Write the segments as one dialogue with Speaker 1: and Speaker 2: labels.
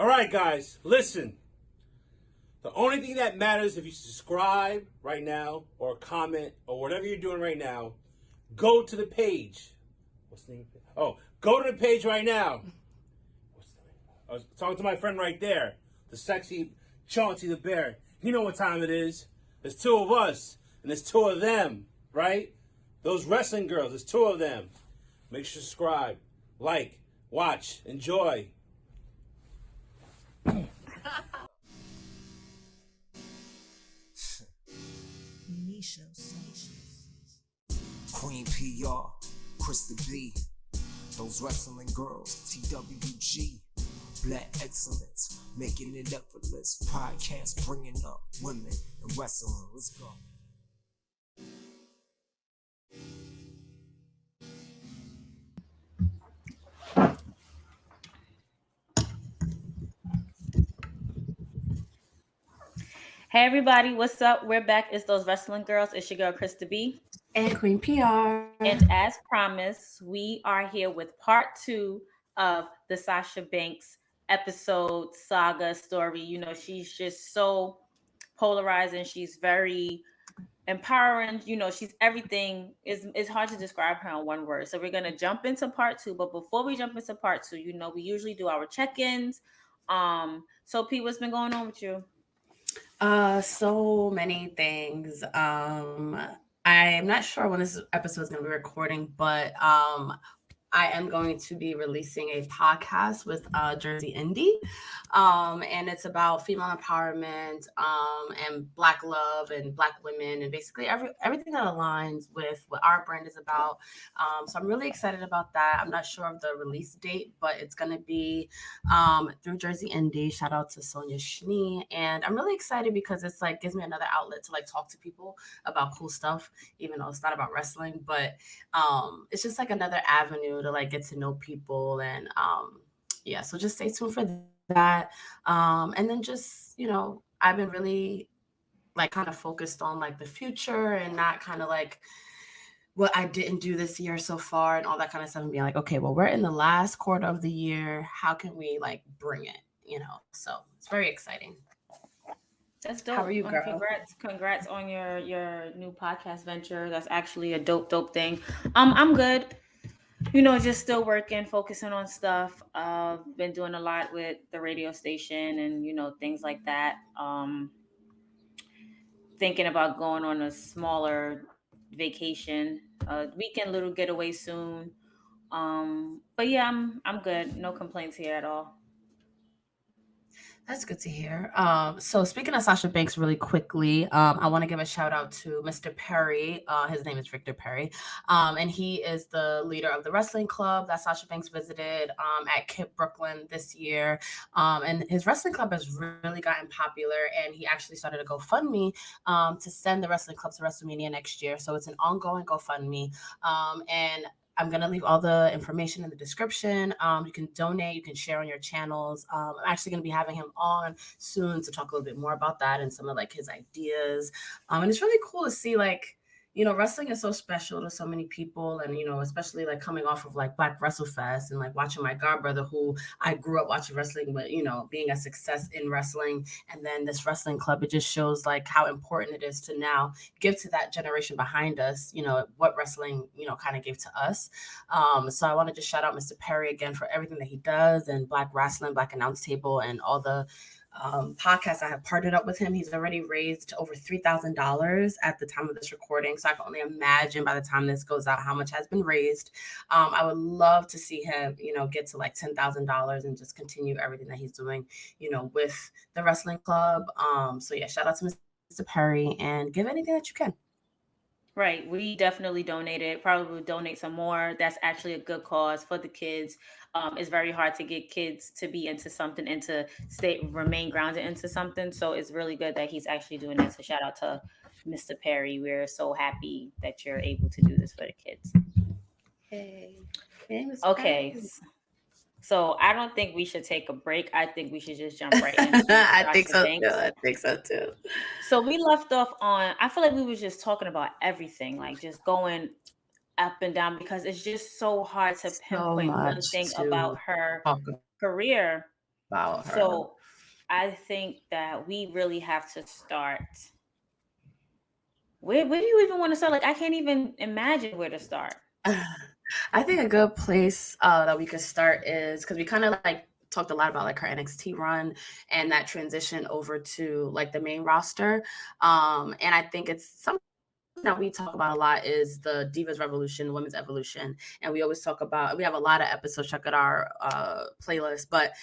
Speaker 1: All right, guys, listen. The only thing that matters if you subscribe right now or comment or whatever you're doing right now, go to the page. What's the name? Oh, go to the page right now. I was talking to my friend right there, the sexy Chauncey the Bear. You know what time it is. There's two of us, and there's two of them, right? Those wrestling girls, there's two of them. Make sure to subscribe, like, watch, enjoy.
Speaker 2: Queen P.R, Krista B, those wrestling girls, TWG, Black Excellence, making it effortless. Podcast bringing up women and wrestling. Let's go.
Speaker 3: Hey everybody, what's up? We're back. It's those wrestling girls. It's your girl Krista B
Speaker 4: and Queen P.R.
Speaker 3: And as promised, we are here with part 2 of the Sasha Banks episode saga story. You know, she's just so polarizing. She's very empowering. You know, she's everything. It's hard to describe her in one word. So we're gonna jump into part 2. But before we jump into part 2, you know, we usually do our check-ins. So P, what's been going on with you?
Speaker 4: So many things. I'm not sure when this episode is going to be recording, but I am going to be releasing a podcast with Jersey Indie, and it's about female empowerment and Black love and Black women and basically everything that aligns with what our brand is about. So I'm really excited about that. I'm not sure of the release date, but it's going to be through Jersey Indie. Shout out to Sonia Schnee. And I'm really excited because it's like gives me another outlet to like talk to people about cool stuff, even though it's not about wrestling, but it's just like another avenue to like get to know people. And yeah, so just stay tuned for that. And then just, you know, I've been really like kind of focused on like the future and not kind of like what I didn't do this year so far and all that kind of stuff, and being like, okay, well, we're in the last quarter of the year. How can we like bring it, you know? So it's very exciting.
Speaker 3: That's dope.
Speaker 4: How are you, girl?
Speaker 3: Congrats on your new podcast venture. That's actually a dope thing. I'm good. You know, just still working, focusing on stuff. Been doing a lot with the radio station and, you know, things like that. Thinking about going on a smaller vacation, weekend little getaway soon. But yeah, I'm good. No complaints here at all.
Speaker 4: That's good to hear. So speaking of Sasha Banks really quickly, I want to give a shout out to Mr. Perry. His name is Victor Perry. And he is the leader of the wrestling club that Sasha Banks visited at Kip Brooklyn this year. And his wrestling club has really gotten popular, and he actually started a GoFundMe to send the wrestling club to WrestleMania next year. So it's an ongoing GoFundMe. And I'm going to leave all the information in the description. You can donate, you can share on your channels. I'm actually going to be having him on soon to talk a little bit more about that and some of like his ideas. And it's really cool to see like, you know, wrestling is so special to so many people. And, you know, especially like coming off of like Black WrestleFest and like watching my godbrother, who I grew up watching wrestling, but, you know, being a success in wrestling. And then this wrestling club, it just shows like how important it is to now give to that generation behind us, you know, what wrestling, you know, kind of gave to us. So I want to just shout out Mr. Perry again for everything that he does, and Black Wrestling, Black Announce Table, and all the podcast I have partnered up with him. He's already raised over $3,000 at the time of this recording. So I can only imagine by the time this goes out how much has been raised. I would love to see him, you know, get to like $10,000 and just continue everything that he's doing, you know, with the wrestling club. So yeah, shout out to Mr. Perry, and give anything that you can.
Speaker 3: Right. We definitely donated, probably donate some more. That's actually a good cause for the kids. It's very hard to get kids to be into something and to remain grounded into something. So it's really good that he's actually doing this. So shout out to Mr. Perry. We're so happy that you're able to do this for the kids.
Speaker 4: Hey,
Speaker 3: okay. So I don't think we should take a break. I think we should just jump right into
Speaker 4: I think so too. I think so too.
Speaker 3: So we left off on, I feel like we were just talking about everything, like just going up and down, because it's just so hard to pinpoint one thing about her career.
Speaker 4: about her.
Speaker 3: So I think that we really have to start. Where do you even want to start? Like, I can't even imagine where to start.
Speaker 4: I think a good place that we could start is because we kind of like talked a lot about like her NXT run and that transition over to like the main roster. And I think it's something that we talk about a lot is the Divas Revolution, women's evolution. And we always talk about, we have a lot of episodes, check out our playlist, but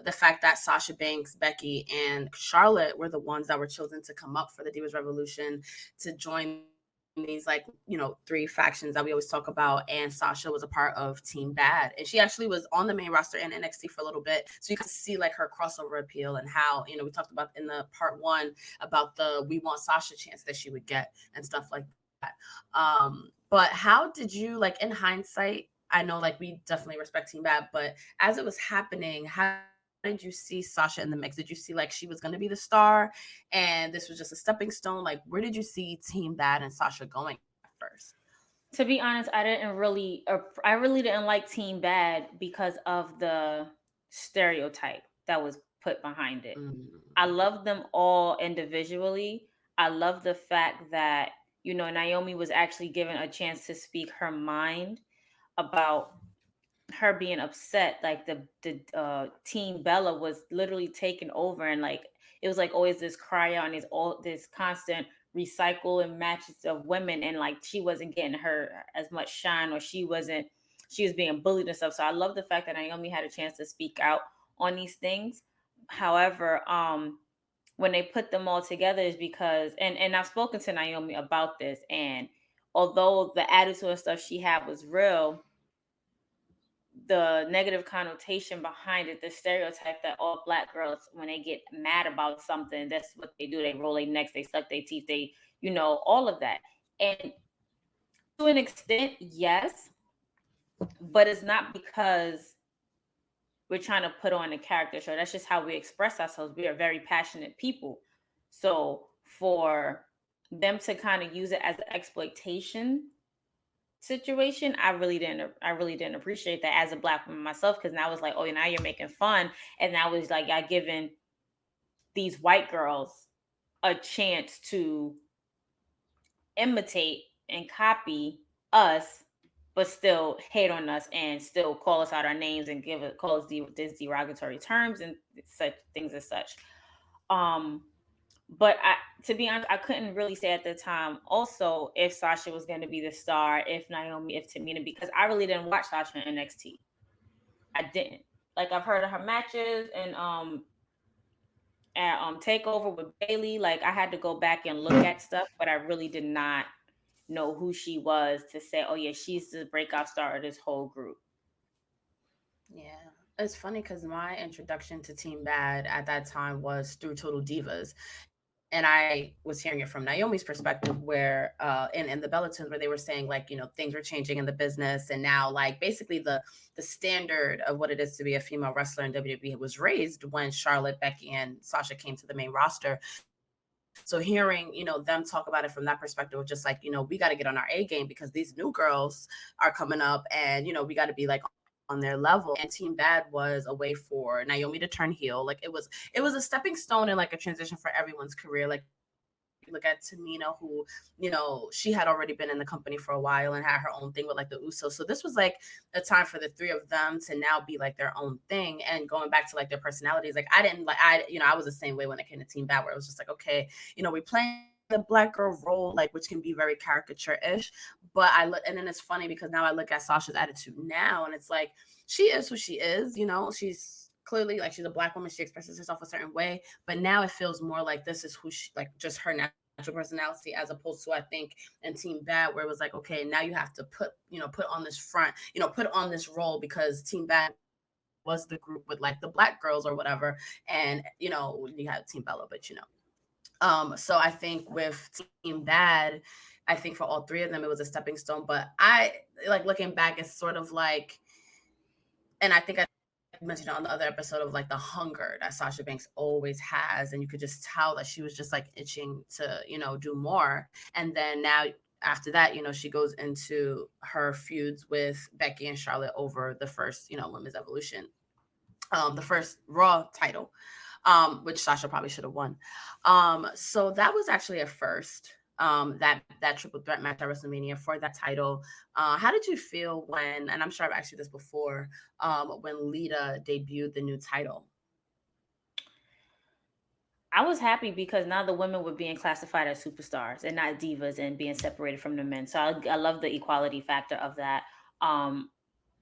Speaker 4: the fact that Sasha Banks, Becky, and Charlotte were the ones that were chosen to come up for the Divas Revolution to join these like three factions that we always talk about, and Sasha was a part of Team Bad, and she actually was on the main roster in NXT for a little bit, so you can see like her crossover appeal and how we talked about in the part 1 about the We Want Sasha chance that she would get and stuff like that. But how did you, like, in hindsight, I know like we definitely respect Team Bad, but as it was happening, how did you see Sasha in the mix? Did you see like she was going to be the star and this was just a stepping stone? Like, where did you see Team Bad and Sasha going at first?
Speaker 3: To be honest, I really didn't like Team Bad because of the stereotype that was put behind it. I love them all individually. I love the fact that, Naomi was actually given a chance to speak her mind about her being upset. Like the Team Bella was literally taken over, and like it was like always this cry out and this constant recycle and matches of women, and like she wasn't getting her as much shine, or she was being bullied and stuff. So I love the fact that Naomi had a chance to speak out on these things. However, when they put them all together is because, and I've spoken to Naomi about this, and although the attitude and stuff she had was real, the negative connotation behind it, the stereotype that all Black girls, when they get mad about something, that's what they do. They roll their necks, they suck their teeth, they, all of that. And to an extent, yes, but it's not because we're trying to put on a character show. That's just how we express ourselves. We are very passionate people. So for them to kind of use it as an exploitation situation, I really didn't appreciate that as a Black woman myself, because now it's like, oh, now you're making fun, and now it's like y'all giving these white girls a chance to imitate and copy us, but still hate on us and still call us out our names and call us these derogatory terms and such things as such. Um, but to be honest, I couldn't really say at the time also if Sasha was going to be the star, if Naomi, if Tamina, because I really didn't watch Sasha in NXT. I didn't. Like, I've heard of her matches and at Takeover with Bailey. Like, I had to go back and look at stuff, but I really did not know who she was to say, oh yeah, she's the breakout star of this whole group.
Speaker 4: Yeah. It's funny because my introduction to Team Bad at that time was through Total Divas. And I was hearing it from Naomi's perspective, where in the Bellatons, where they were saying like, things were changing in the business, and now like basically the standard of what it is to be a female wrestler in WWE was raised when Charlotte, Becky, and Sasha came to the main roster. So hearing, them talk about it from that perspective of just like, we got to get on our A game because these new girls are coming up, and we got to be like on their level. And Team Bad was a way for Naomi to turn heel. Like it was a stepping stone and like a transition for everyone's career. Like, look at Tamina, who, she had already been in the company for a while and had her own thing with like the Usos. So this was like a time for the three of them to now be like their own thing. And going back to like their personalities, like I was the same way when it came to Team Bad, where it was just like, okay, we playing the Black girl role, like, which can be very caricature-ish. But and then it's funny because now I look at Sasha's attitude now, and it's like, she is who she is, she's clearly like, she's a Black woman, she expresses herself a certain way, but now it feels more like this is who she, like, just her natural personality, as opposed to, I think, in Team Bad, where it was like, okay, now you have to put on this front, put on this role, because Team Bad was the group with like the Black girls or whatever, and you have Team Bella, but so I think with Team Bad, I think for all three of them it was a stepping stone. But I like looking back, it's sort of like, and I think I mentioned on the other episode of like the hunger that Sasha Banks always has, and you could just tell that she was just like itching to do more. And then now after that, she goes into her feuds with Becky and Charlotte over the first women's evolution. the first Raw title, which Sasha probably should have won. So that was actually a first. That triple threat match at WrestleMania for that title. How did you feel when? And I'm sure I've asked you this before. When Lita debuted the new title.
Speaker 3: I was happy because now the women were being classified as superstars and not divas and being separated from the men. So I love the equality factor of that. Um,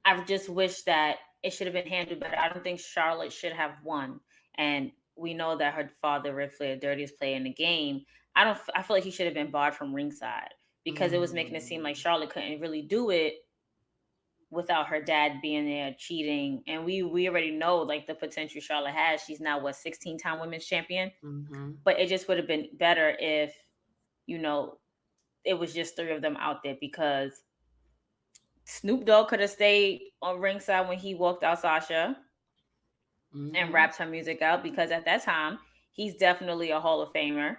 Speaker 3: I just wish that it should have been handled better. I don't think Charlotte should have won. And we know that her father, Ric Flair, dirtiest player in the game. I feel like he should have been barred from ringside because it was making it seem like
Speaker 4: Mm,
Speaker 3: Charlotte couldn't really do it without her dad being there cheating. And we already know like the potential Charlotte has. She's now what 16-time women's champion.
Speaker 4: mm-hmm,
Speaker 3: But it just would have been better if, you know, it was just three of them out there because Snoop Dogg could have stayed on ringside when he walked out Sasha and
Speaker 4: mm-hmm,
Speaker 3: rapped her music out because at that time he's definitely a Hall of Famer.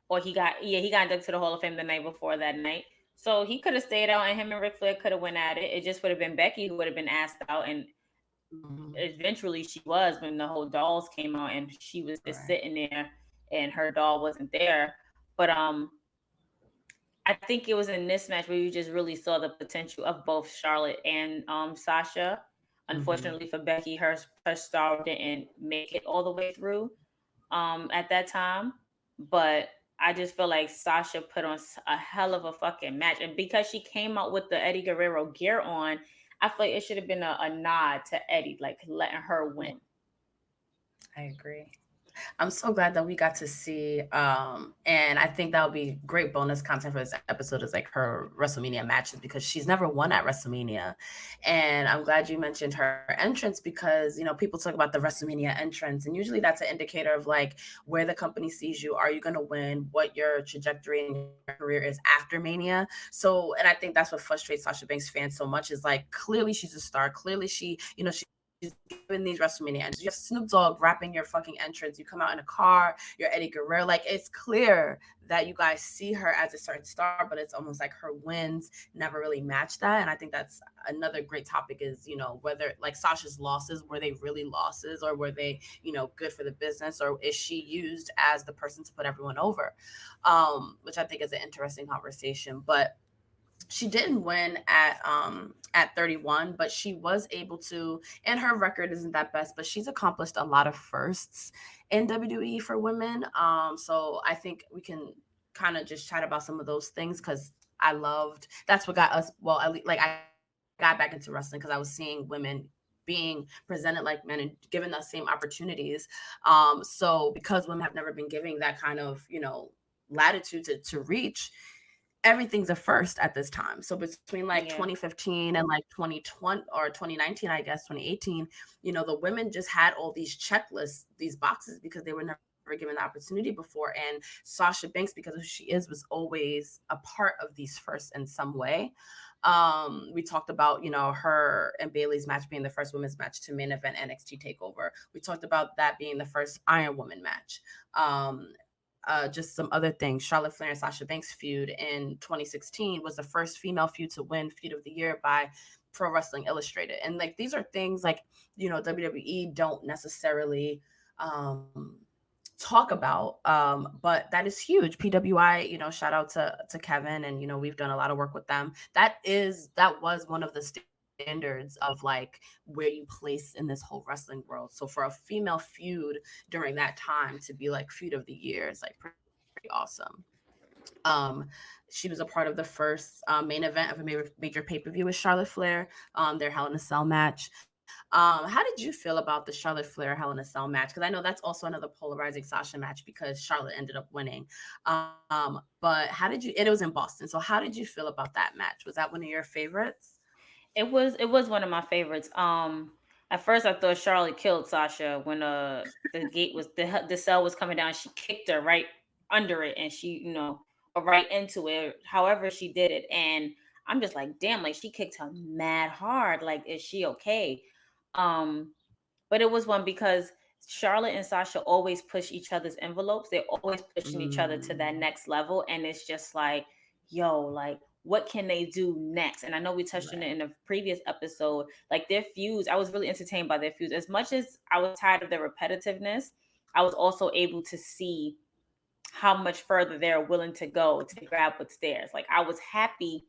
Speaker 3: Or he got inducted to the Hall of Fame the night before that night. So he could have stayed out and him and Ric Flair could have went at it. It just would have been Becky who would have been asked out and
Speaker 4: mm-hmm.
Speaker 3: eventually she was when the whole dolls came out and she was just
Speaker 4: Right.
Speaker 3: sitting there and her doll wasn't there. But I think it was in this match where you just really saw the potential of both Charlotte and Sasha.
Speaker 4: Mm-hmm.
Speaker 3: Unfortunately for Becky, her star didn't make it all the way through at that time. But I just feel like Sasha put on a hell of a fucking match, and because she came out with the Eddie Guerrero gear on, I feel like it should have been a nod to Eddie, like letting her
Speaker 4: Yeah,
Speaker 3: win.
Speaker 4: I agree. I'm so glad that we got to see, and I think that'll be great bonus content for this episode is like her WrestleMania matches because she's never won at WrestleMania. And I'm glad you mentioned her entrance because, people talk about the WrestleMania entrance, and usually that's an indicator of like where the company sees you. Are you going to win? What your trajectory in your career is after Mania? So, and I think that's what frustrates Sasha Banks fans so much is like clearly she's a star. Clearly she's given these WrestleMania entrances. You have Snoop Dogg rapping your fucking entrance. You come out in a car, you're Eddie Guerrero. Like it's clear that you guys see her as a certain star, but it's almost like her wins never really match that. And I think that's another great topic is, whether like Sasha's losses, were they really losses or were they, good for the business or is she used as the person to put everyone over? Which I think is an interesting conversation. But she didn't win at 31, but she was able to, and her record isn't that best, but she's accomplished a lot of firsts in WWE for women. So I think we can kind of just chat about some of those things because I loved that's what got us, well, at least like I got back into wrestling because I was seeing women being presented like men and given the same opportunities. So because women have never been giving that kind of, latitude to reach, everything's a first at this time. So between like
Speaker 3: Yeah.
Speaker 4: 2015 and like 2020 or 2019, I guess 2018, the women just had all these checklists, these boxes because they were never given the opportunity before. And Sasha Banks, because of who she is, was always a part of these firsts in some way. We talked about, her and Bailey's match being the first women's match to main event NXT Takeover. We talked about that being the first Iron Woman match. Just some other things. Charlotte Flair and Sasha Banks feud in 2016 was the first female feud to win Feud of the Year by Pro Wrestling Illustrated. And like these are things like, WWE don't necessarily talk about. But that is huge. PWI, shout out to Kevin, and we've done a lot of work with them. That was one of the standards of like where you place in this whole wrestling world. So for a female feud during that time to be like Feud of the Year is like pretty awesome. Um, she was a part of the first main event of a major pay-per-view with Charlotte Flair, their Hell in a Cell match. How did you feel about the Charlotte Flair Hell in a Cell match? Because I know that's also another polarizing Sasha match because Charlotte ended up winning. But how did you? And it was in Boston. So how did you feel about that match? Was that one of your favorites?
Speaker 3: It was one of my favorites. At first I thought Charlotte killed Sasha when the gate was the cell was coming down. She kicked her right under it, and she or right into it. However she did it, and I'm just like, damn, like she kicked her mad hard. Like, is she okay? Um, but it was one because Charlotte and Sasha always push each other's envelopes. They're always pushing each other to that
Speaker 4: Mm,
Speaker 3: next level, and it's just like, yo, like what can they do next? And I know we touched on it in a previous episode. Like their feuds, I was really entertained by their feuds. As much as I was tired of their repetitiveness, I was also able to see how much further they're willing to go to grab what's theirs. Like I was happy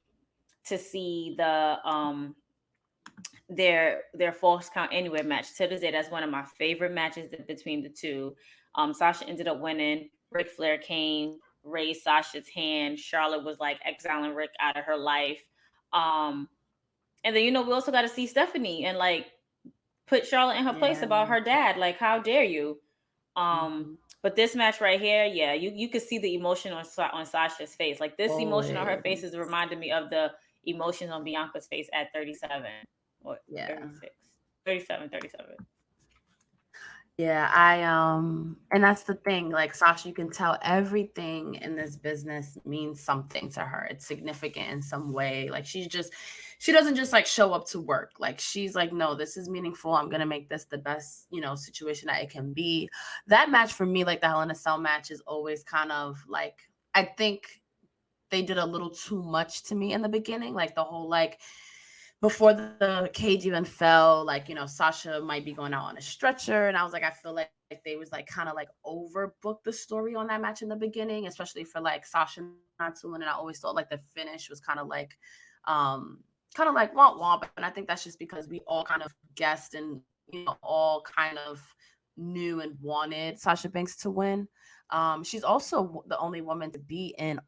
Speaker 3: to see their false count anywhere match. To this day, that's one of my favorite matches between the two. Sasha ended up winning. Ric Flair came, raised Sasha's hand. Charlotte was like exiling Rick out of her life. And then we also got to see Stephanie and like put Charlotte in her place about her dad. Like, how dare you? But this match right here, yeah, you could see the emotion on Sasha's face. Like this emotion on her face is reminding me of the emotions on Bianca's face at 37 or 36. 37.
Speaker 4: Yeah, and that's the thing. Like Sasha, you can tell everything in this business means something to her. It's significant in some way. Like she doesn't just like show up to work. Like she's like, no, this is meaningful. I'm gonna make this the best, situation that it can be. That match for me, like the Hell in a Cell match, is always kind of like, I think they did a little too much to me in the beginning. Like the whole like, before the cage even fell, like, Sasha might be going out on a stretcher. And I was like, I feel like they was like kind of like overbooked the story on that match in the beginning, especially for like Sasha not to win. And I always thought like the finish was kind of like womp womp. And I think that's just because we all kind of guessed and, all kind of knew and wanted Sasha Banks to win. She's also the only woman to be in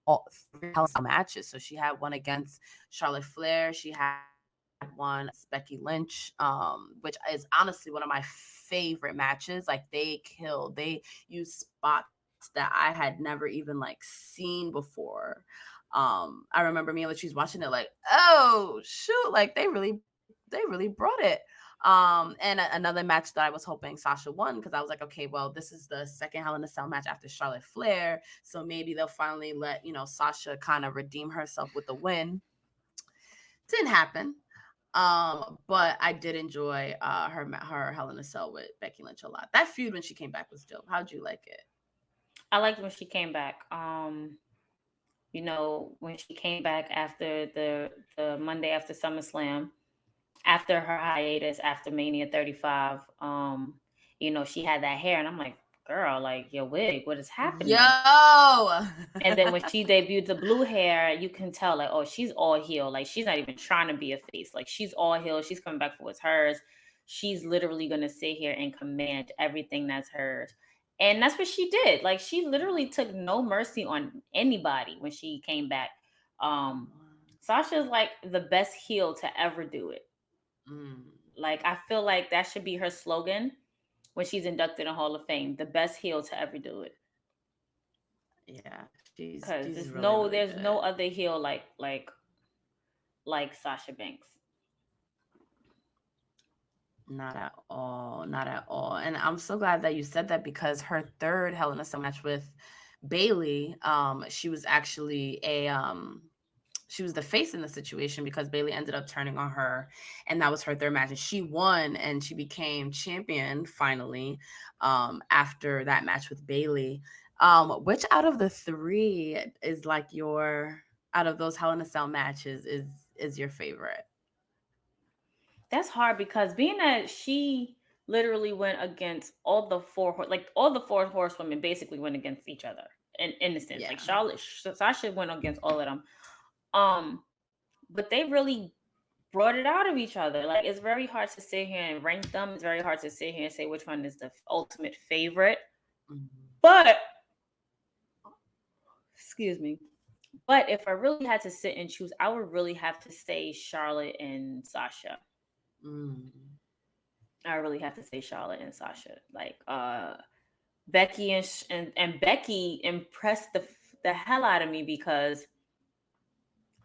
Speaker 4: all 3 Hell in a Cell matches. So she had one against Charlotte Flair. She had one Becky Lynch, which is honestly one of my favorite matches. Like they used spots that I had never even like seen before. I remember me and Latrice watching it like, oh shoot, like they really brought it. And another match that I was hoping Sasha won, because I was like, okay, well, this is the second Hell in a Cell match after Charlotte Flair, so maybe they'll finally let Sasha kind of redeem herself with the win. Didn't happen. But I did enjoy her Hell in a Cell with Becky Lynch a lot. That feud when she came back was dope. How'd you like it?
Speaker 3: I liked when she came back. When she came back after the Monday after SummerSlam, after her hiatus, after Mania 35, she had that hair, and I'm like, girl, like your wig, what is happening?
Speaker 4: Yo!
Speaker 3: And then when she debuted the blue hair, you can tell like, oh, she's all heel. Like she's not even trying to be a face. Like she's all heel. She's coming back for what's hers. She's literally gonna sit here and command everything that's hers. And that's what she did. Like she literally took no mercy on anybody when she came back. Sasha's like the best heel to ever do it. Like I feel like that should be her slogan when she's inducted in Hall of Fame. The best heel to ever do it.
Speaker 4: Yeah, because
Speaker 3: there's no other heel like Sasha Banks.
Speaker 4: Not at all. And I'm so glad that you said that, because her third Hell in a Cell match with Bayley, she was actually she was the face in the situation, because Bayley ended up turning on her, and that was her third match, and she won, and she became champion finally after that match with Bayley. Which out of the 3 is like out of those Hell in a Cell matches is your favorite?
Speaker 3: That's hard, because being that she literally went against all the 4 horsewomen basically went against each other in a sense. Yeah. Like Sasha went against all of them. But they really brought it out of each other. Like it's very hard to sit here and rank them. It's very hard to sit here and say which one is the ultimate favorite. But excuse me. But if I really had to sit and choose, I would really have to say Charlotte and Sasha. I really have to say Charlotte and Sasha. Like Becky and Becky impressed the hell out of me, because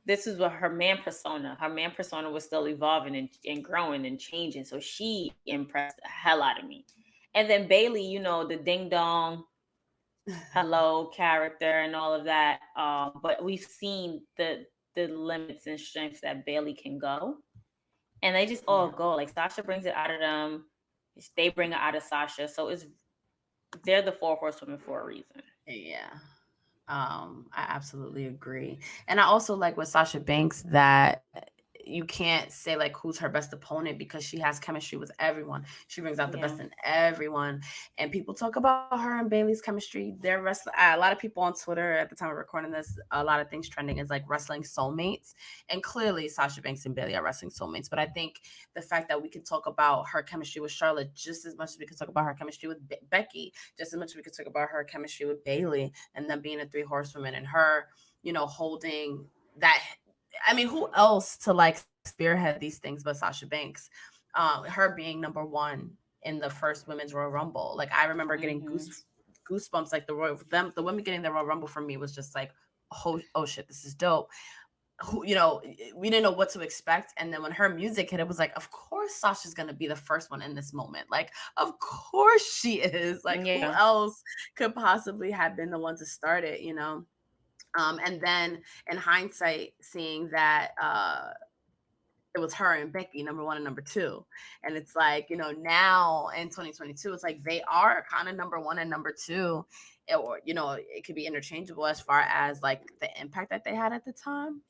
Speaker 3: this is what her man persona was still evolving and growing and changing. So she impressed the hell out of me. And then Bayley, the ding dong, hello character and all of that. But we've seen the limits and strengths that Bayley can go. And they just all go. Like Sasha brings it out of them. They bring it out of Sasha. So they're the 4 horsewomen for a reason.
Speaker 4: Yeah. I absolutely agree. And I also like with Sasha Banks that you can't say like who's her best opponent because she has chemistry with everyone. She brings out the
Speaker 3: Yeah.
Speaker 4: best in everyone. And people talk about her and Bailey's chemistry. They're wrestling. A lot of people on Twitter at the time of recording this, a lot of things trending is like wrestling soulmates. And clearly Sasha Banks and Bailey are wrestling soulmates. But I think the fact that we can talk about her chemistry with Charlotte just as much as we can talk about her chemistry with Becky, just as much as we could talk about her chemistry with Bailey, and them being a three horsewomen and her, holding that. I mean, who else to like spearhead these things but Sasha Banks? Her being number one in the first women's Royal Rumble. Like I remember getting
Speaker 3: Mm-hmm.
Speaker 4: goosebumps. Like the women getting the Royal Rumble for me was just like, oh shit, this is dope. Who, we didn't know what to expect, and then when her music hit, it was like, of course Sasha's gonna be the first one in this moment. Like, of course she is. Like, who
Speaker 3: Yeah.
Speaker 4: else could possibly have been the one to start it? And then in hindsight, seeing that it was her and Becky, number one and number two. And it's like, now in 2022, it's like they are kind of number one and number two. Or, it could be interchangeable as far as like the impact that they had at the time.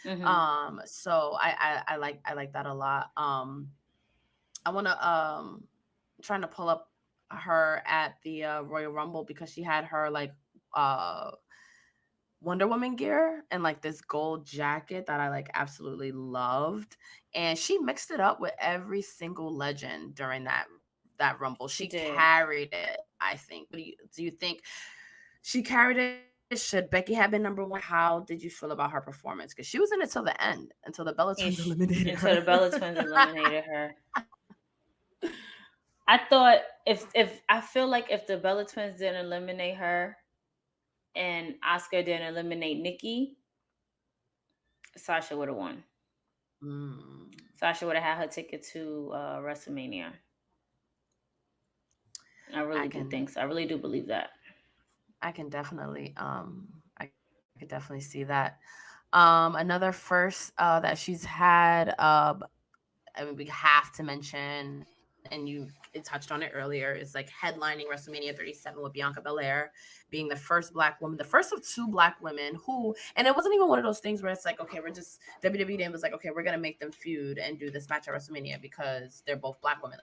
Speaker 3: Mm-hmm.
Speaker 4: So I like that a lot. I want to trying to pull up her at the Royal Rumble because she had her like uh Wonder Woman gear and like this gold jacket that I like absolutely loved. And she mixed it up with every single legend during that rumble. She
Speaker 3: She did.
Speaker 4: carried it, I think. Do you think she carried it? Should Becky have been number one? How did you feel about her performance? Because she was in it till the end, until the Bella Twins
Speaker 3: Ish.
Speaker 4: eliminated her.
Speaker 3: Until the Bella Twins eliminated her. I thought if I feel like if the Bella Twins didn't eliminate her and Oscar didn't eliminate Nikki, Sasha would have won.
Speaker 4: Mm,
Speaker 3: Sasha would have had her ticket to WrestleMania. I
Speaker 4: I
Speaker 3: really do
Speaker 4: can
Speaker 3: think so. I really do believe that.
Speaker 4: I could definitely see that. Another first that she's had, I mean, we have to mention, and you touched on it earlier, is like headlining WrestleMania 37 with Bianca Belair, being the first black woman, the first of two black women who, and it wasn't even one of those things where it's like, okay, we're just, WWE then was like, okay, we're gonna make them feud and do this match at WrestleMania because they're both black women.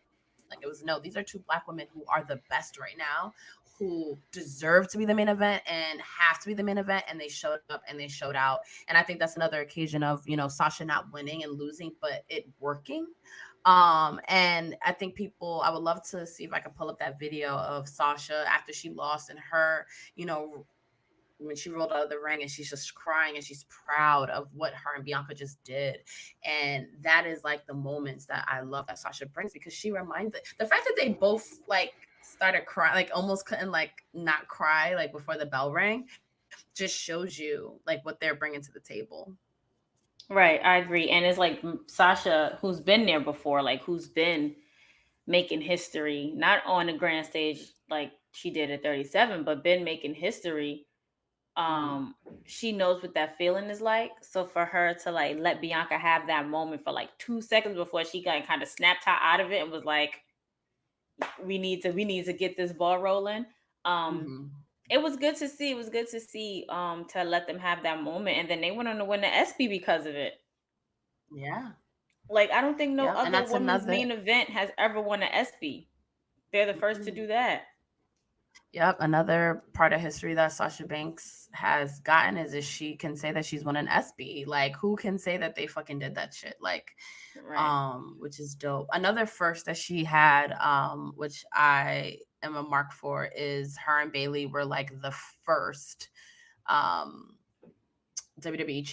Speaker 4: Like, it was no, these are two black women who are the best right now, who deserve to be the main event and have to be the main event, and they showed up and they showed out. And I think that's another occasion of, Sasha not winning and losing, but it working. And I think people, I would love to see if I can pull up that video of Sasha after she lost and her, when she rolled out of the ring and she's just crying and she's proud of what her and Bianca just did. And that is like the moments that I love that Sasha brings, because she reminds the fact that they both like started crying, like almost couldn't like not cry like before the bell rang, just shows you like what they're bringing to the table.
Speaker 3: Right, I agree. And it's like Sasha, who's been there before, like who's been making history, not on the grand stage like she did at 37, but been making history.
Speaker 4: Mm-hmm.
Speaker 3: She knows what that feeling is like. So for her to like let Bianca have that moment for like 2 seconds before she got kind of snapped her out of it and was like, we need to get this ball rolling. Um,
Speaker 4: Mm-hmm.
Speaker 3: it was good to see. It was good to see to let them have that moment, and then they went on to win the SB because of it.
Speaker 4: Yeah.
Speaker 3: Like I don't think no
Speaker 4: Yep. And
Speaker 3: other
Speaker 4: that's
Speaker 3: women's
Speaker 4: another.
Speaker 3: main event has ever won an SB. They're the first to
Speaker 4: Mm-mm.
Speaker 3: do that.
Speaker 4: Yep, another part of history that Sasha Banks has gotten is she can say that she's won an SB. Like, who can say that they fucking did that shit? Like,
Speaker 3: Right.
Speaker 4: which is dope. Another first that she had, which I am a mark for, is her and Bailey were like the first um WWE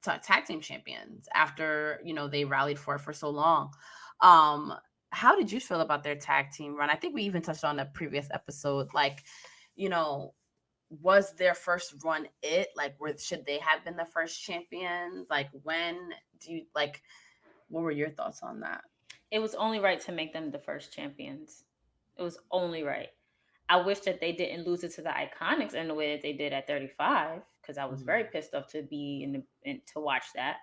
Speaker 4: tag team champions after, they rallied for it for so long. Um, how did you feel about their tag team run? I think we even touched on a previous episode. Like, you know, was their first run it? Like, should they have been the first champions? Like, when do you like? What were your thoughts on that?
Speaker 3: It was only right to make them the first champions. It was only right. I wish that they didn't lose it to the Iconics in the way that they did at 35 because I was very
Speaker 4: Mhm.
Speaker 3: pissed off to be to watch that.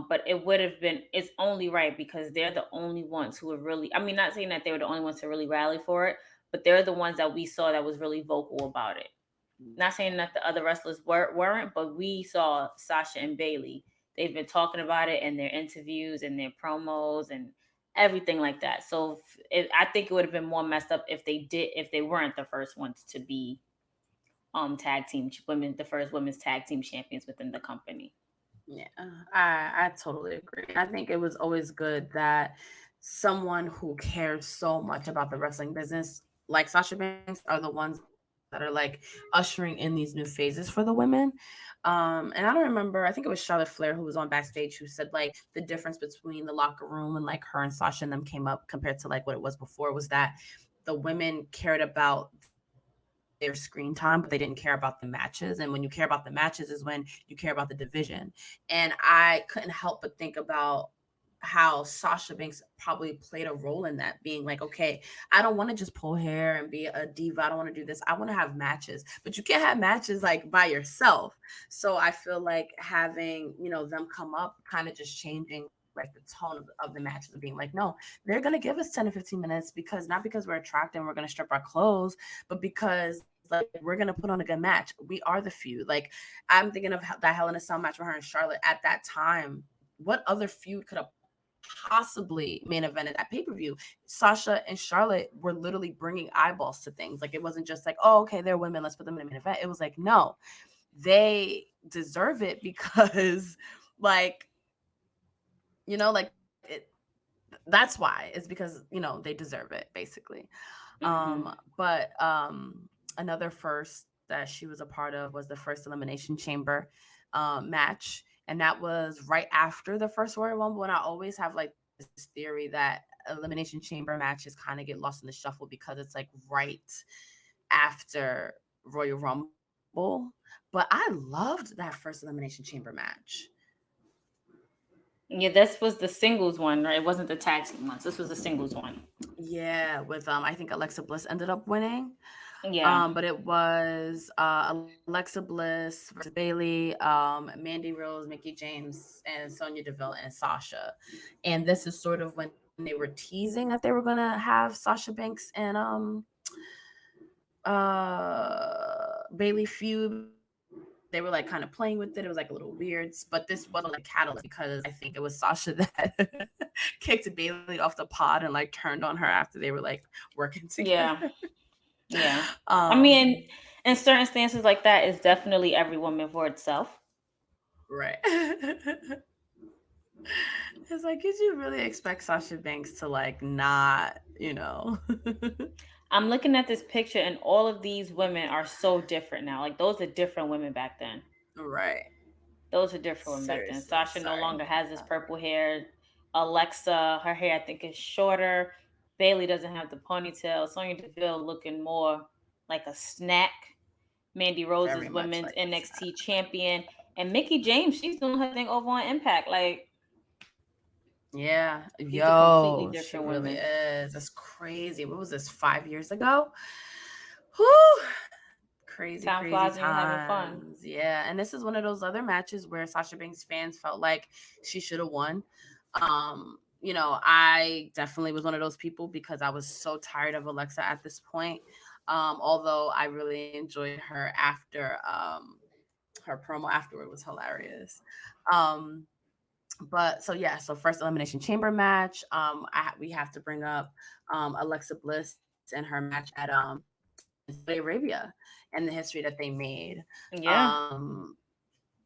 Speaker 3: But it would have been. It's only right because they're the only ones who are really. I mean, not saying that they were the only ones to really rally for it, but they're the ones that we saw that was really vocal about it. Not saying that the other wrestlers weren't, but we saw Sasha and Bailey. They've been talking about it in their interviews and their promos and everything like that. So I think it would have been more messed up if they weren't the first ones to be tag team women, the first women's tag team champions within the company.
Speaker 4: Yeah, I totally agree. I think it was always good that someone who cares so much about the wrestling business, like Sasha Banks, are the ones that are like ushering in these new phases for the women. And I don't remember, I think it was Charlotte Flair who was on backstage who said like the difference between the locker room and like her and Sasha and them came up compared to like what it was before was that the women cared about their screen time, but they didn't care about the matches. And when you care about the matches is when you care about the division. And I couldn't help but think about how Sasha Banks probably played a role in that, being like, okay, I don't want to just pull hair and be a diva. I don't want to do this. I want to have matches, but you can't have matches like by yourself. So I feel like having, them come up kind of just changing like the tone of the matches of being like, no, they're going to give us 10 to 15 minutes because not because we're attractive and we're going to strip our clothes, but because like we're gonna put on a good match. We are the feud. Like I'm thinking of that Hell in a Cell match with her and Charlotte at that time. What other feud could have possibly main evented that pay-per-view? Sasha and Charlotte were literally bringing eyeballs to things. Like it wasn't just like, oh, okay, they're women, let's put them in a main event. It was like, no, they deserve it because like, like that's why. It's because, they deserve it basically.
Speaker 3: Mm-hmm.
Speaker 4: But another first that she was a part of was the first Elimination Chamber match. And that was right after the first Royal Rumble. And I always have like this theory that Elimination Chamber matches kind of get lost in the shuffle because it's like right after Royal Rumble. But I loved that first Elimination Chamber match.
Speaker 3: Yeah, this was the singles one, right? It wasn't the tag team ones. This was the singles one.
Speaker 4: Yeah, with I think Alexa Bliss ended up winning.
Speaker 3: Yeah.
Speaker 4: But it was Alexa Bliss versus Bailey, Mandy Rose, Mickey James, and Sonya Deville and Sasha. And this is sort of when they were teasing that they were gonna have Sasha Banks and Bailey feud. They were like kind of playing with it. It was like a little weird, but this wasn't like a catalyst because I think it was Sasha that kicked Bailey off the pod and like turned on her after they were like working together.
Speaker 3: Yeah. Yeah. I
Speaker 4: um
Speaker 3: mean, in certain stances like that, it's definitely every woman for itself.
Speaker 4: Right. It's like, did you really expect Sasha Banks to like not?
Speaker 3: I'm looking at this picture, and all of these women are so different now. Like those are different women back then.
Speaker 4: Right.
Speaker 3: Those are different women back then.
Speaker 4: Seriously,
Speaker 3: Sasha no
Speaker 4: sorry.
Speaker 3: longer has this purple hair. Alexa, her hair I think is shorter. Bailey doesn't have the ponytail. Sonya Deville looking more like a snack. Mandy Rose
Speaker 4: Very
Speaker 3: is
Speaker 4: much
Speaker 3: women's
Speaker 4: like this.
Speaker 3: NXT champion. And Mickey James, she's doing her thing over on Impact. Like
Speaker 4: Yeah.
Speaker 3: these are completely
Speaker 4: Yo, she
Speaker 3: different
Speaker 4: really
Speaker 3: women.
Speaker 4: is. That's crazy. What was this, 5 years ago? Whew. Crazy,
Speaker 3: Time
Speaker 4: crazy
Speaker 3: flies when you're having fun.
Speaker 4: times. Yeah. And this is one of those other matches where Sasha Banks fans felt like she should have won. I definitely was one of those people because I was so tired of Alexa at this point. Although I really enjoyed her after her promo afterward was hilarious. Um, but so yeah, so first Elimination Chamber match. We have to bring up Alexa Bliss and her match at in Saudi Arabia and the history that they made.
Speaker 3: Yeah.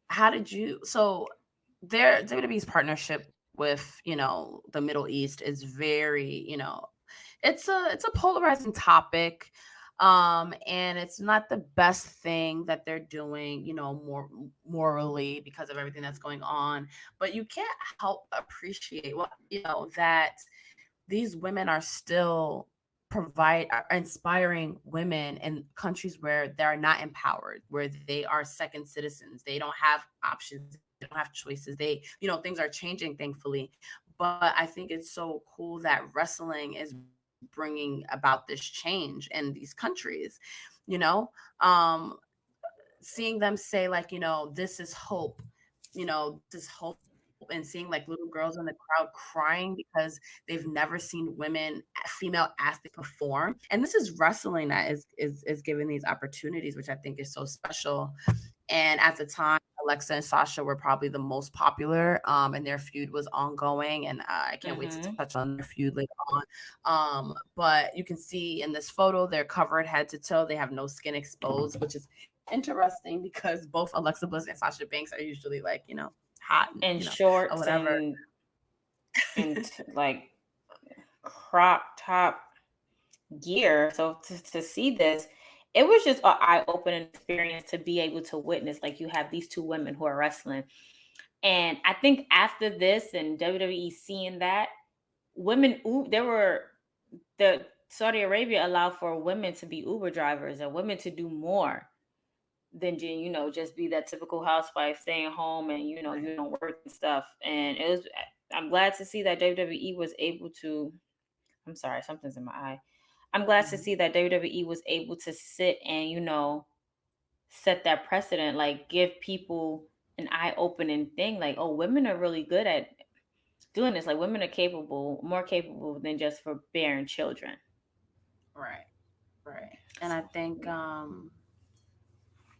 Speaker 4: How did you? So their WWE's partnership with the Middle East is very it's a polarizing topic. And it's not the best thing that they're doing, more morally because of everything that's going on. But you can't help appreciate that these women are still are inspiring women in countries where they're not empowered, where they are second citizens. They don't have options, they don't have choices. Things are changing, thankfully. But I think it's so cool that wrestling is bringing about this change in these countries, you know um seeing them say like, this is hope, this is hope and seeing like little girls in the crowd crying because they've never seen female athletes perform. And this is wrestling that is giving these opportunities, which I think is so special. And at the time, Alexa and Sasha were probably the most popular, and their feud was ongoing. And I can't wait to touch on their feud later on. But you can see in this photo, they're covered head to toe. They have no skin exposed, which is interesting because both Alexa Bliss and Sasha Banks are usually like, hot
Speaker 3: and shorts
Speaker 4: or whatever.
Speaker 3: and like crop top gear. So to see this, it was just an eye-opening experience to be able to witness. Like, you have these two women who are wrestling, and I think after this and WWE seeing that, the Saudi Arabia allowed for women to be Uber drivers and women to do more than just be that typical housewife staying home and you don't work and stuff. And I'm glad to see that WWE was able to. I'm sorry, something's in my eye. I'm glad to see that WWE was able to sit and set that precedent, like give people an eye-opening thing, like, oh, women are really good at doing this. Like, women are more capable than just for bearing children.
Speaker 4: Right. And I think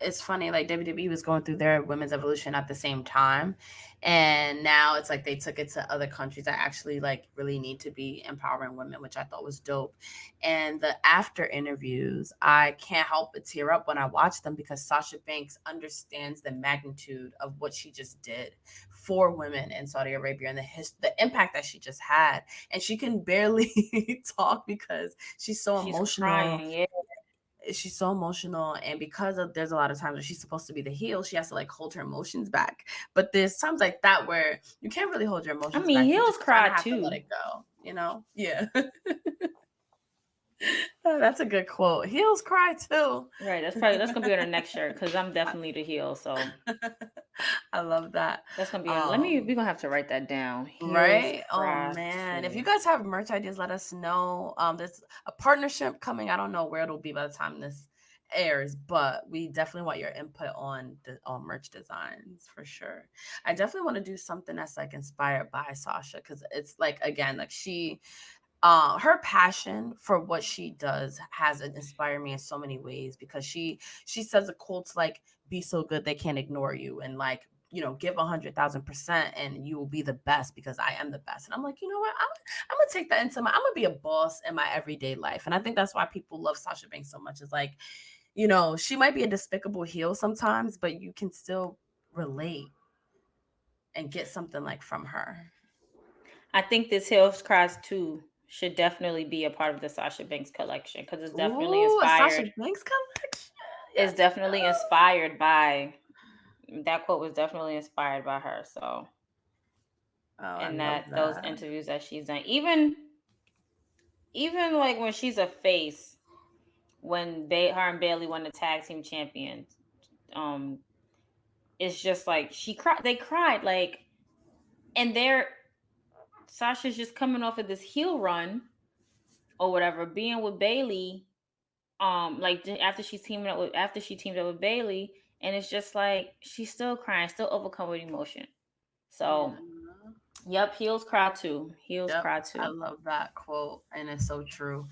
Speaker 4: it's funny, like WWE was going through their women's evolution at the same time, and now it's like they took it to other countries that actually like really need to be empowering women, which I thought was dope. And the after interviews, I can't help but tear up when I watch them because Sasha Banks understands the magnitude of what she just did for women in Saudi Arabia and the impact that she just had, and she can barely talk because she's so emotional.
Speaker 3: Crying, yeah.
Speaker 4: She's so emotional, and because there's a lot of times where she's supposed to be the heel, she has to like hold her emotions back. But there's times like that where you can't really hold your emotions back.
Speaker 3: Heels cry
Speaker 4: have
Speaker 3: too.
Speaker 4: To let it go, Yeah. That's a good quote. Heels cry too.
Speaker 3: Right. That's gonna be on our next shirt because I'm definitely the heel. So
Speaker 4: I love that.
Speaker 3: That's gonna be on. We're gonna have to write that down. Heels
Speaker 4: right?
Speaker 3: cry
Speaker 4: Oh man.
Speaker 3: too.
Speaker 4: If you guys have merch ideas, let us know. There's a partnership coming. I don't know where it'll be by the time this airs, but we definitely want your input on the merch designs for sure. I definitely want to do something that's like inspired by Sasha, because it's like, again, like she her passion for what she does has inspired me in so many ways, because she says the quotes like, be so good they can't ignore you, and like, give 100,000% and you will be the best because I am the best. And I'm like, you know what? I'm gonna take that I'm gonna be a boss in my everyday life. And I think that's why people love Sasha Banks so much. Is like, she might be a despicable heel sometimes, but you can still relate and get something like from her.
Speaker 3: I think this Heels Cries too should definitely be a part of the Sasha Banks collection because it's definitely inspired.
Speaker 4: A Sasha Banks collection?
Speaker 3: It's definitely inspired by that quote. Was definitely inspired by her. So, and those interviews that she's done, even like when she's a face, when her and Bailey won the tag team champions, it's just like they cried like, and Sasha's just coming off of this heel run or whatever, being with Bailey, like after she teamed up with Bailey, and it's just like she's still crying, still overcome with emotion. So, yep, heels cry too. Cry too.
Speaker 4: I love that quote, and it's so true.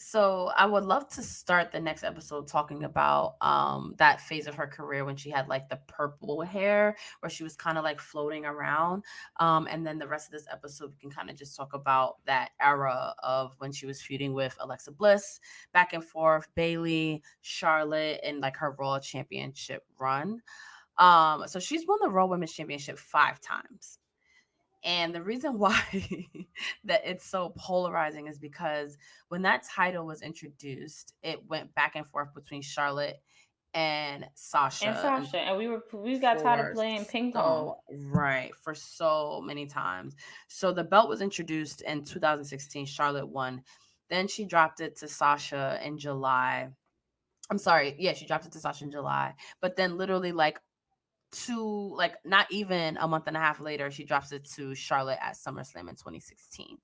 Speaker 4: So I would love to start the next episode talking about that phase of her career when she had like the purple hair, where she was kind of like floating around. And then the rest of this episode, we can kind of just talk about that era of when she was feuding with Alexa Bliss, back and forth, Bailey, Charlotte, and like her Raw Championship run. So she's won the Raw Women's Championship 5 times. And the reason why that it's so polarizing is because when that title was introduced, it went back and forth between Charlotte and Sasha.
Speaker 3: And we got tired of playing ping pong.
Speaker 4: Right, for so many times. So the belt was introduced in 2016. Charlotte won. Then she dropped it to Sasha in July. I'm sorry. Yeah, she dropped it to Sasha in July. But then literally like not even a month and a half later, she drops it to Charlotte at SummerSlam in 2016.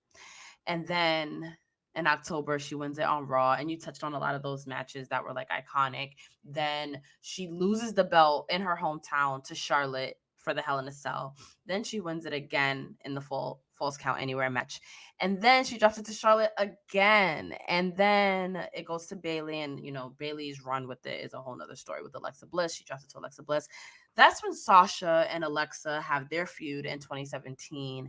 Speaker 4: And then in October, she wins it on Raw. And you touched on a lot of those matches that were like iconic. Then she loses the belt in her hometown to Charlotte for the Hell in a Cell. Then she wins it again in the Falls Count Anywhere match. And then she drops it to Charlotte again. And then it goes to Bayley. And, Bayley's run with it is a whole nother story with Alexa Bliss. She drops it to Alexa Bliss. That's when Sasha and Alexa have their feud in 2017.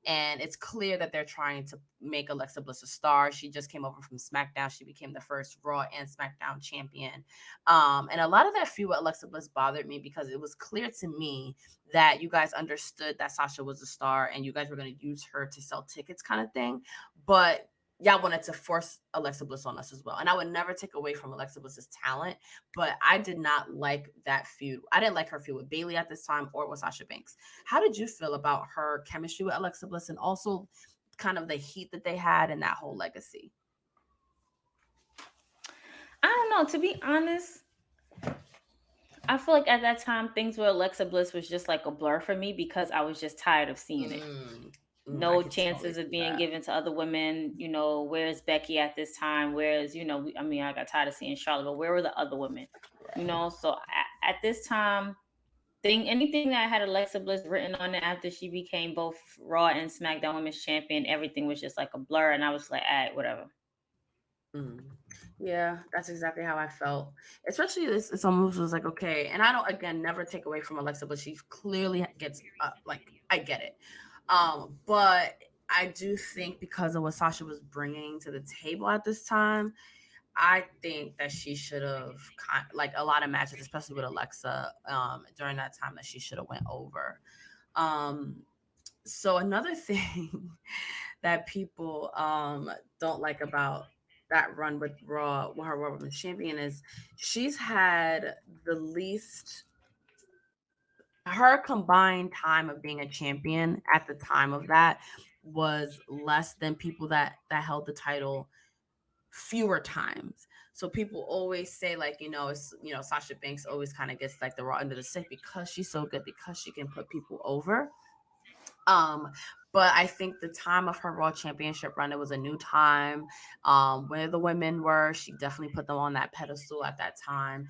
Speaker 4: And it's clear that they're trying to make Alexa Bliss a star. She just came over from SmackDown. She became the first Raw and SmackDown champion. And a lot of that feud with Alexa Bliss bothered me because it was clear to me that you guys understood that Sasha was a star and you guys were going to use her to sell tickets kind of thing. But y'all wanted to force Alexa Bliss on us as well. And I would never take away from Alexa Bliss's talent, but I did not like that feud. I didn't like her feud with Bayley at this time or with Sasha Banks. How did you feel about her chemistry with Alexa Bliss and also kind of the heat that they had and that whole legacy?
Speaker 3: I don't know. To be honest, I feel like at that time things with Alexa Bliss was just like a blur for me because I was just tired of seeing it. No chances of being given to other women. Where's Becky at this time? Where's, I got tired of seeing Charlotte, but where were the other women? So at this time, anything that had Alexa Bliss written on it after she became both Raw and SmackDown Women's Champion, everything was just like a blur, and I was like, all right, whatever.
Speaker 4: Yeah, that's exactly how I felt. Especially this almost was like, okay, and I don't, again, never take away from Alexa, but she clearly gets I get it. But I do think because of what Sasha was bringing to the table at this time, I think that she should have a lot of matches, especially with Alexa, during that time that she should have went over. So another thing that people don't like about that run with Raw, with her Raw Women's Champion, is she's had the least. Her combined time of being a champion at the time of that was less than people that held the title fewer times. So people always say Sasha Banks always kind of gets like the raw end of the stick because she's so good, because she can put people over. But I think the time of her Raw Championship run, it was a new time where the women were. She definitely put them on that pedestal at that time.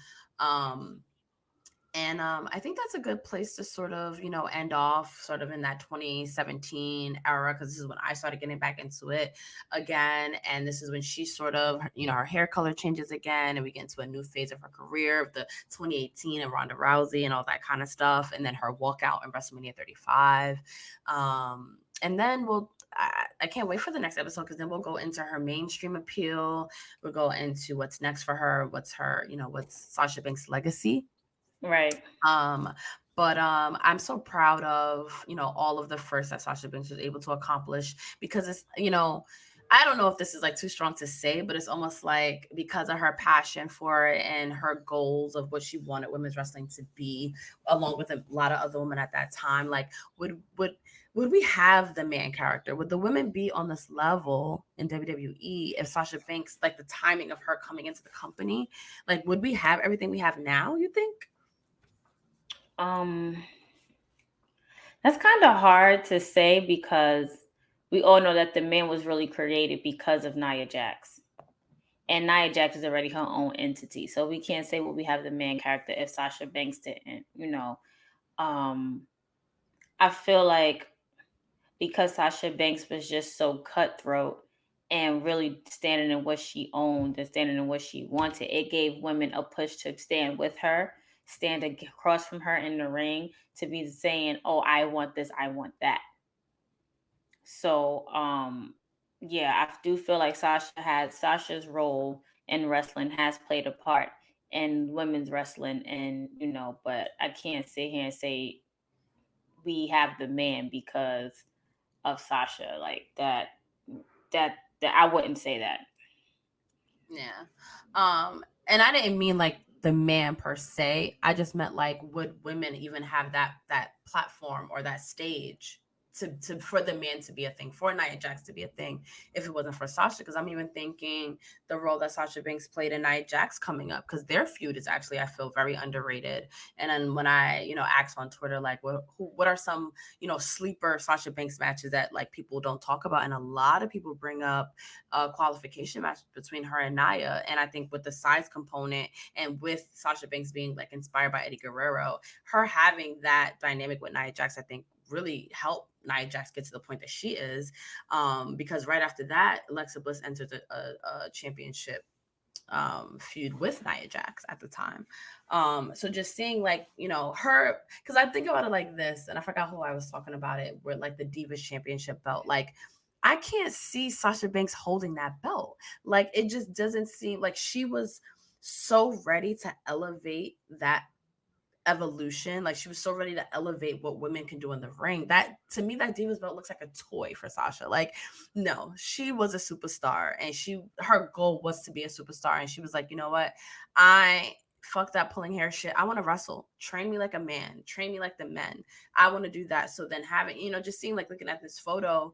Speaker 4: And I think that's a good place to sort of, end off sort of in that 2017 era, because this is when I started getting back into it again. And this is when she sort of, her hair color changes again, and we get into a new phase of her career of the 2018 and Ronda Rousey and all that kind of stuff. And then her walkout in WrestleMania 35. And then I can't wait for the next episode, because then we'll go into her mainstream appeal. We'll go into what's next for her, what's Sasha Banks' legacy.
Speaker 3: Right.
Speaker 4: But I'm so proud of, all of the first that Sasha Banks was able to accomplish, because it's, I don't know if this is like too strong to say, but it's almost like because of her passion for it and her goals of what she wanted women's wrestling to be, along with a lot of other women at that time, like would we have the man character? Would the women be on this level in WWE if Sasha Banks, like the timing of her coming into the company, like would we have everything we have now, you think?
Speaker 3: That's kind of hard to say, because we all know that the man was really created because of Nia Jax. And Nia Jax is already her own entity. So we can't say what we have the man character if Sasha Banks didn't, I feel like because Sasha Banks was just so cutthroat and really standing in what she owned and standing in what she wanted, it gave women a push to stand with her, stand across from her in the ring, to be saying, oh, I want this, I want that. So, yeah, I do feel like Sasha's role in wrestling has played a part in women's wrestling, and but I can't sit here and say we have the man because of Sasha, like that I wouldn't say that.
Speaker 4: Yeah. And I didn't mean like the man per se. I just meant like, would women even have that platform or that stage to for the man to be a thing, for Nia Jax to be a thing, if it wasn't for Sasha. Because I'm even thinking the role that Sasha Banks played in Nia Jax coming up, because their feud is actually, I feel, very underrated. And then when I, asked on Twitter, like, what are some, sleeper Sasha Banks matches that like people don't talk about, and a lot of people bring up a qualification match between her and Nia. And I think with the size component and with Sasha Banks being like inspired by Eddie Guerrero, her having that dynamic with Nia Jax, I think really helped Nia Jax get to the point that she is, because right after that, Alexa Bliss entered a championship feud with Nia Jax at the time. So just seeing like, her, because I think about it like this, and I forgot who I was talking about it, where like the Divas Championship belt, like I can't see Sasha Banks holding that belt. Like it just doesn't seem like she was so ready to elevate that evolution. Like she was so ready to elevate what women can do in the ring. That to me, that Divas belt looks like a toy for Sasha. Like, no, she was a superstar, and her goal was to be a superstar. And she was like, you know what? I fuck that pulling hair shit. I want to wrestle. Train me like a man. Train me like the men. I want to do that. So then having, just seeing like looking at this photo,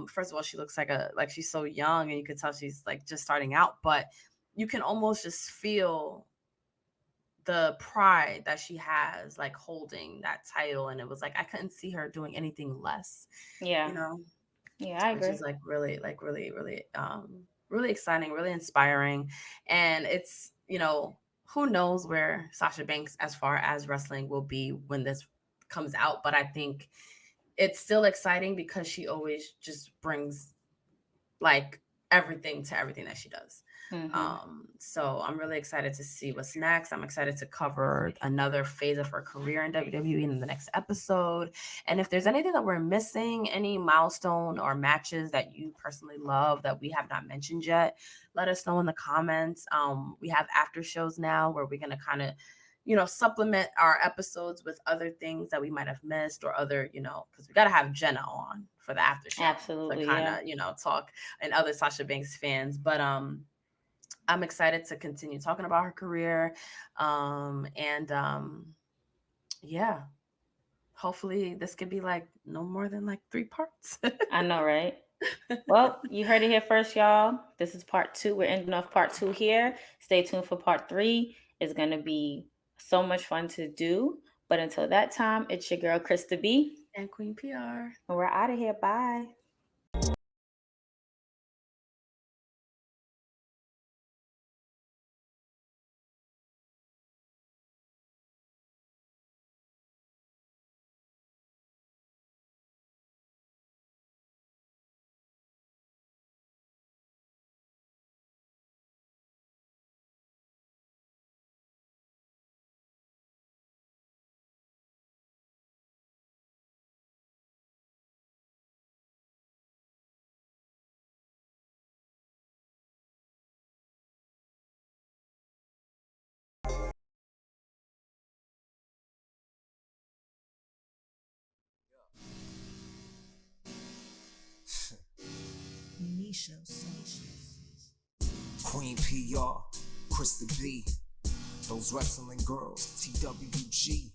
Speaker 4: first of all, she looks like she's so young, and you could tell she's like just starting out, but you can almost just feel the pride that she has, like holding that title. And it was like I couldn't see her doing anything less.
Speaker 3: Yeah. I agree.
Speaker 4: Which is like really really exciting, really inspiring. And it's, who knows where Sasha Banks as far as wrestling will be when this comes out, but I think it's still exciting because she always just brings like everything to everything that she does. So I'm really excited to see what's next. I'm excited to cover another phase of her career in WWE in the next episode. And if there's anything that we're missing, any milestone or matches that you personally love that we have not mentioned yet, let us know in the comments. We have after shows now where we're going to kind of supplement our episodes with other things that we might have missed, or other, because we got to have Jenna on for the after show.
Speaker 3: Absolutely.
Speaker 4: To kind of, talk and other Sasha Banks fans. But I'm excited to continue talking about her career. Yeah, hopefully this could be like no more than like 3 parts.
Speaker 3: I know, right? Well, you heard it here first, y'all. This is part 2. We're ending off part 2 here. Stay tuned for part 3. It's going to be so much fun to do. But until that time, it's your girl, Krista B.
Speaker 4: And Queen P.R.
Speaker 3: And we're out of here. Bye.
Speaker 2: Queen P.R, Krista B, those wrestling girls, TWG,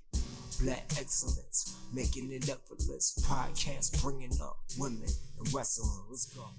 Speaker 2: Black excellence, making it effortless. Podcast bringing up women and wrestling. Let's go.